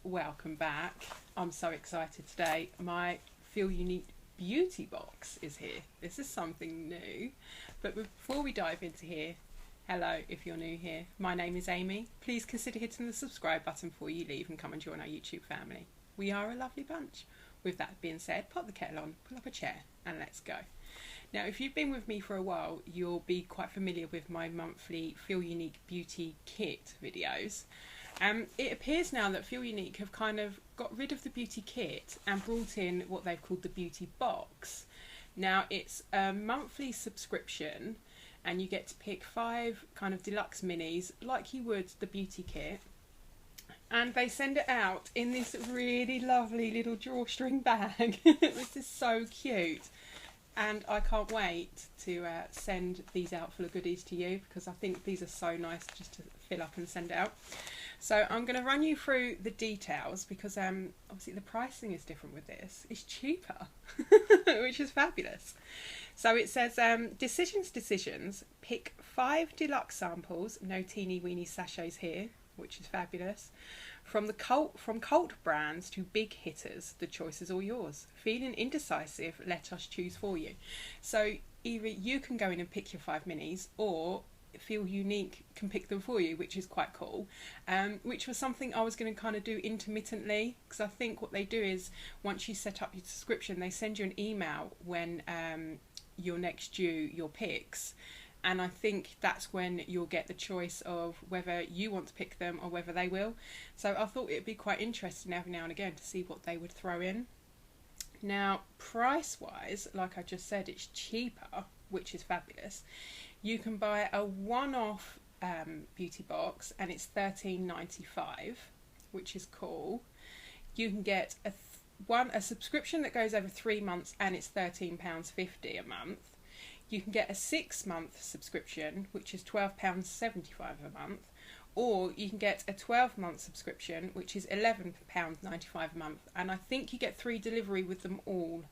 welcome back. I'm so excited today. My Feelunique Beauty box is here. This is something new. But before we dive into here, hello if you're new here. My name is Amy. Please consider hitting the subscribe button before you leave and come and join our YouTube family. We are a lovely bunch. With that being said, pop the kettle on, pull up a chair and let's go. Now, if you've been with me for a while, you'll be quite familiar with my monthly Feelunique Beauty Kit videos. It appears now that Feelunique have kind of got rid of the beauty kit and brought in what they've called the beauty box. Now, it's a monthly subscription and you get to pick 5 kind of deluxe minis like you would the beauty kit. And they send it out in this really lovely little drawstring bag. This is so cute. And I can't wait to send these out full of goodies to you because I think these are so nice just to fill up and send out. So I'm going to run you through the details because obviously the pricing is different with this. It's cheaper, which is fabulous. So it says, decisions, pick 5 deluxe samples, no teeny weeny sachets here, which is fabulous. From cult brands to big hitters, the choice is all yours. Feeling indecisive, let us choose for you. So either you can go in and pick your 5 minis, or Feelunique can pick them for you, which is quite cool. Which was something I was going to kind of do intermittently, because I think what they do is once you set up your subscription, they send you an email when you're next due your picks. And I think that's when you'll get the choice of whether you want to pick them or whether they will. So I thought it'd be quite interesting every now and again to see what they would throw in. Now, price-wise, like I just said, it's cheaper, which is fabulous. You can buy a one-off beauty box and it's $13.95, which is cool. You can get a subscription that goes over 3 months and it's £13.50 a month. You can get a 6-month subscription, which is £12.75 a month, or you can get a 12-month subscription, which is £11.95 a month. And I think you get 3 delivery with them all,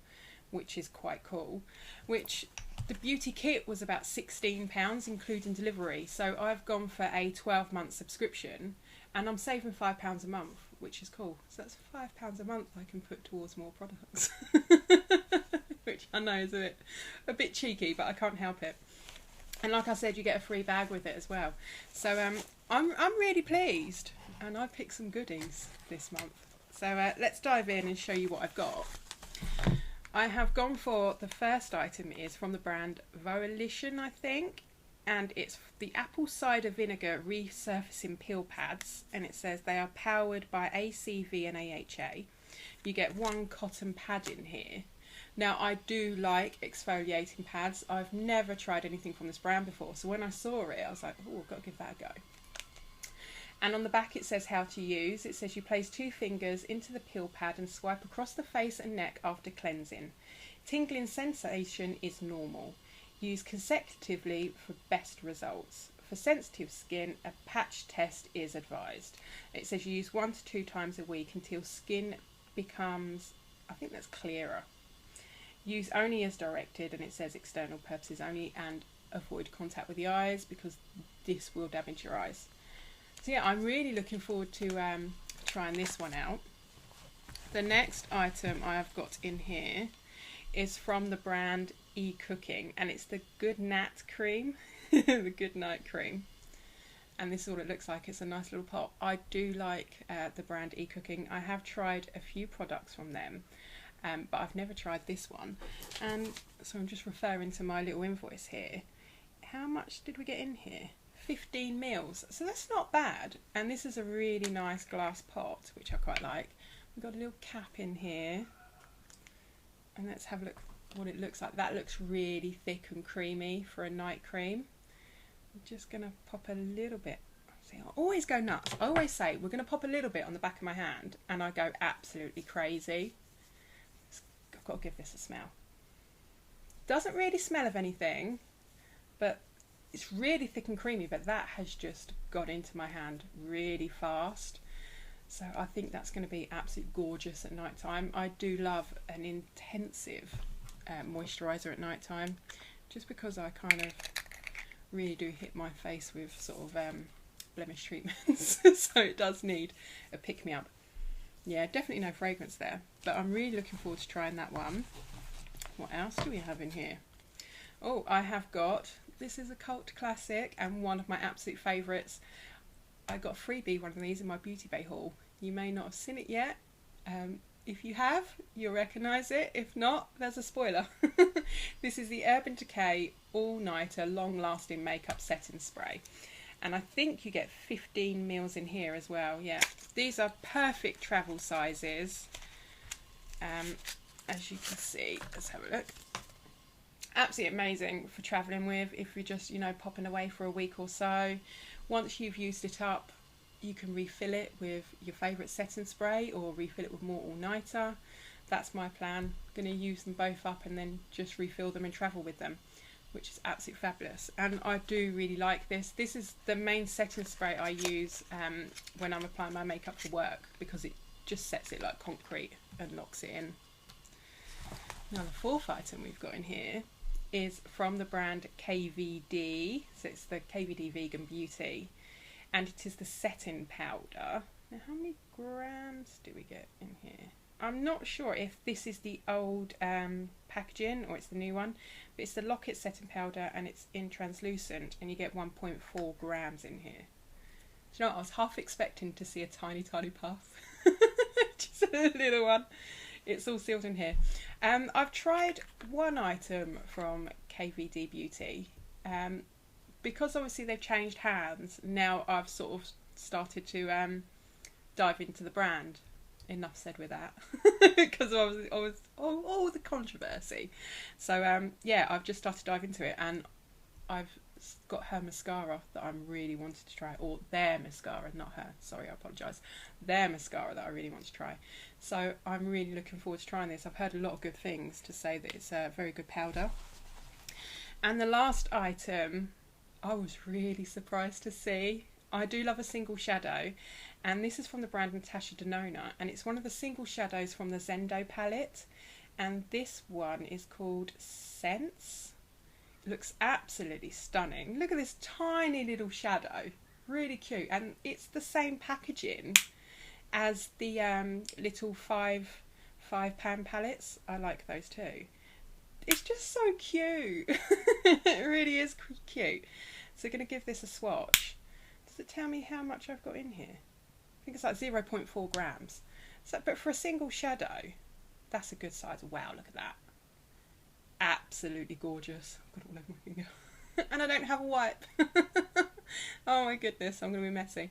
which is quite cool. Which the beauty kit was about £16, including delivery. So I've gone for a 12-month subscription, and I'm saving £5 a month, which is cool. So that's £5 a month I can put towards more products. Which I know is a bit cheeky, but I can't help it. And like I said, you get a free bag with it as well. So I'm really pleased, and I picked some goodies this month. So let's dive in and show you what I've got. I have gone for the first item is from the brand Volition, I think, and it's the apple cider vinegar resurfacing peel pads, and it says they are powered by ACV and AHA. You get 1 cotton pad in here. Now, I do like exfoliating pads. I've never tried anything from this brand before, so when I saw it, I was like, oh, I've got to give that a go. And on the back it says how to use. It says you place 2 fingers into the peel pad and swipe across the face and neck after cleansing. Tingling sensation is normal. Use consecutively for best results. For sensitive skin, a patch test is advised. It says you use 1 to 2 times a week until skin becomes, I think that's clearer. Use only as directed, and it says external purposes only, and avoid contact with the eyes because this will damage your eyes. So yeah, I'm really looking forward to trying this one out. The next item I have got in here is from the brand eCooking, and it's the Good Nat cream, the Good Night cream. And this is what it looks like. It's a nice little pot. I do like the brand eCooking. I have tried a few products from them. But I've never tried this one, and so I'm just referring to my little invoice here. How much did we get in here? 15 mils, so that's not bad. And this is a really nice glass pot, which I quite like. We've got a little cap in here, and let's have a look what it looks like. That looks really thick and creamy for a night cream. I'm just going to pop a little bit. See, I always go nuts. I always say we're going to pop a little bit on the back of my hand, and I go absolutely crazy. I've got to give this a smell. Doesn't really smell of anything, but it's really thick and creamy, but that has just got into my hand really fast. So I think that's going to be absolutely gorgeous at night time. I do love an intensive moisturiser at night time, just because I kind of really do hit my face with sort of blemish treatments. So it does need a pick-me-up. Yeah, definitely no fragrance there, but I'm really looking forward to trying that one. What else do we have in here? Oh, I have got, this is a cult classic and one of my absolute favourites. I got a freebie one of these in my Beauty Bay haul. You may not have seen it yet. If you have, you'll recognise it. If not, there's a spoiler. This is the Urban Decay All Nighter Long Lasting Makeup Setting Spray. And I think you get 15 mils in here as well. Yeah, these are perfect travel sizes. As you can see, let's have a look. Absolutely amazing for travelling with if you're just, you know, popping away for a week or so. Once you've used it up, you can refill it with your favourite setting spray or refill it with more all-nighter. That's my plan. I'm going to use them both up and then just refill them and travel with them, which is absolutely fabulous. And I do really like this. This is the main setting spray I use when I'm applying my makeup for work, because it just sets it like concrete and locks it in. Now the fourth item we've got in here is from the brand KVD. So it's the KVD Vegan Beauty. And it is the setting powder. Now how many grams do we get in here? I'm not sure if this is the old packaging or it's the new one, but it's the Locket setting powder and it's in translucent and you get 1.4 grams in here. Do you know what? I was half expecting to see a tiny puff. Just a little one. It's all sealed in here. I've tried one item from KVD Beauty. Because obviously they've changed hands, now I've sort of started to dive into the brand. Enough said with that, because I was all the controversy. So yeah, I've just started to dive into it, and I've got her mascara that I'm really wanted to try, or their mascara, not her. Sorry, I apologise. Their mascara that I really want to try. So I'm really looking forward to trying this. I've heard a lot of good things to say that it's a very good powder. And the last item, I was really surprised to see. I do love a single shadow, and this is from the brand Natasha Denona, and it's one of the single shadows from the Zendo palette, and this one is called Sense. It looks absolutely stunning. Look at this tiny little shadow, really cute, and it's the same packaging as the little five pan palettes. I like those too. It's just so cute. It really is cute. So I'm going to give this a swatch. Does it tell me how much I've got in here? I think it's like 0.4 grams. So, but for a single shadow, that's a good size. Wow, look at that. Absolutely gorgeous. I've got it all over my finger. And I don't have a wipe. Oh my goodness, I'm going to be messy.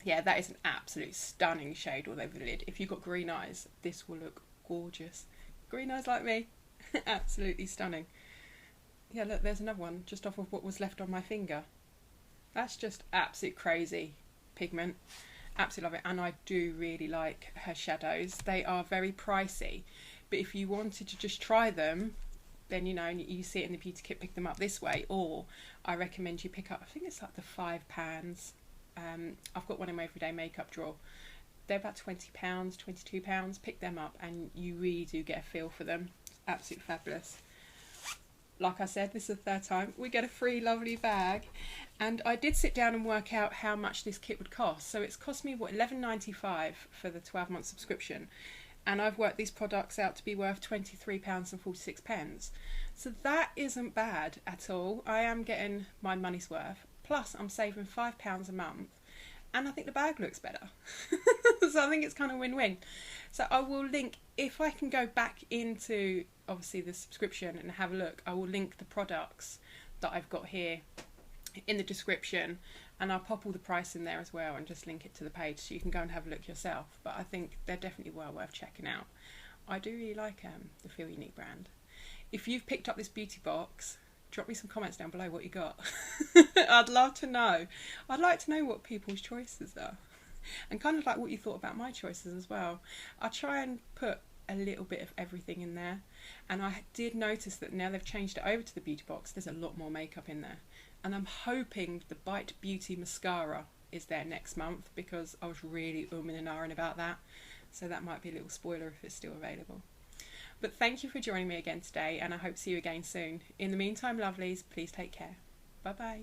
Yeah, that is an absolute stunning shade all over the lid. If you've got green eyes, this will look gorgeous. Green eyes like me. Absolutely stunning. Yeah, look, there's another one just off of what was left on my finger. That's just absolute crazy pigment. Absolutely love it. And I do really like her shadows. They are very pricey, but if you wanted to just try them, then you know, you see it in the beauty kit, pick them up this way, or I recommend you pick up, I think it's like the 5 pans. I've got one in my everyday makeup drawer. They're about £20, £22. Pick them up and you really do get a feel for them. Absolutely fabulous. Like I said, this is the third time we get a free lovely bag, and I did sit down and work out how much this kit would cost. So it's cost me what, £11.95 for the 12-month subscription, and I've worked these products out to be worth £23.46. So that isn't bad at all. I am getting my money's worth, plus I'm saving £5 a month, and I think the bag looks better. So I think it's kind of win-win. So I will link, if I can go back into obviously the subscription and have a look, I will link the products that I've got here in the description, and I'll pop all the price in there as well and just link it to the page so you can go and have a look yourself. But I think they're definitely well worth checking out. I do really like the Feelunique brand. If you've picked up this beauty box, drop me some comments down below what you got. I'd love to know. I'd like to know what people's choices are, and kind of like what you thought about my choices as well. I try and put a little bit of everything in there, and I did notice that now they've changed it over to the beauty box, there's a lot more makeup in there, and I'm hoping the Bite Beauty mascara is there next month, because I was really umming and ahhing about that, so that might be a little spoiler if it's still available. But thank you for joining me again today, and I hope to see you again soon. In the meantime, lovelies, please take care. Bye bye.